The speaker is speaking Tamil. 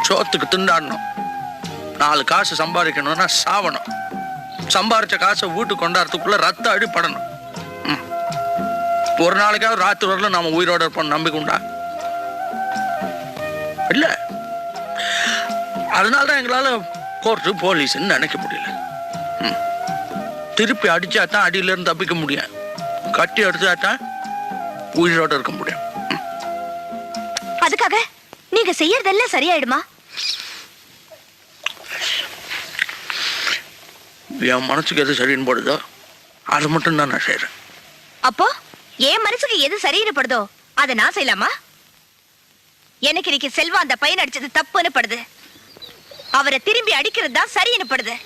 சோத்துக்கு திண்டாடணும், 4 காசு சம்பாதிக்கணும்னா சாவணும், சம்பாரிச்ச காசை வீட்டுக்கு கொண்டாடுறதுக்குள்ள ரத்த அடிப்படணும். ஒரு நாளைக்காவது ராத்திரி வரல நாம உயிரோட இருப்போம் நம்பிக்கை உண்டா? இல்ல. அதனாலதான் எங்களால கோர்ட்டு போலீஸ்ன்னு நினைக்க முடியல. திருப்பி அடிச்சாதான் அடியில இருந்து தப்பிக்க முடியும், கட்டி அடிச்சாதான் உயிரோட இருக்க முடியும். அதுக்காக நீங்க செய்யறதெல்லாம் சரியாயிடுமா? என் மனசுக்கு எது சரின்னு படுதோ அது மட்டும் தான் நான் செய்யறேன். அப்போ என் மனசுக்கு எது சரின்னு படுதோ அதை நான் செய்யலாமா? எனக்கு இன்னைக்கு செல்வா அந்த பையன் அடிச்சது தப்புன்னு படுது, அவரை திரும்பி அடிக்கிறது தான் சரின்னு படுது.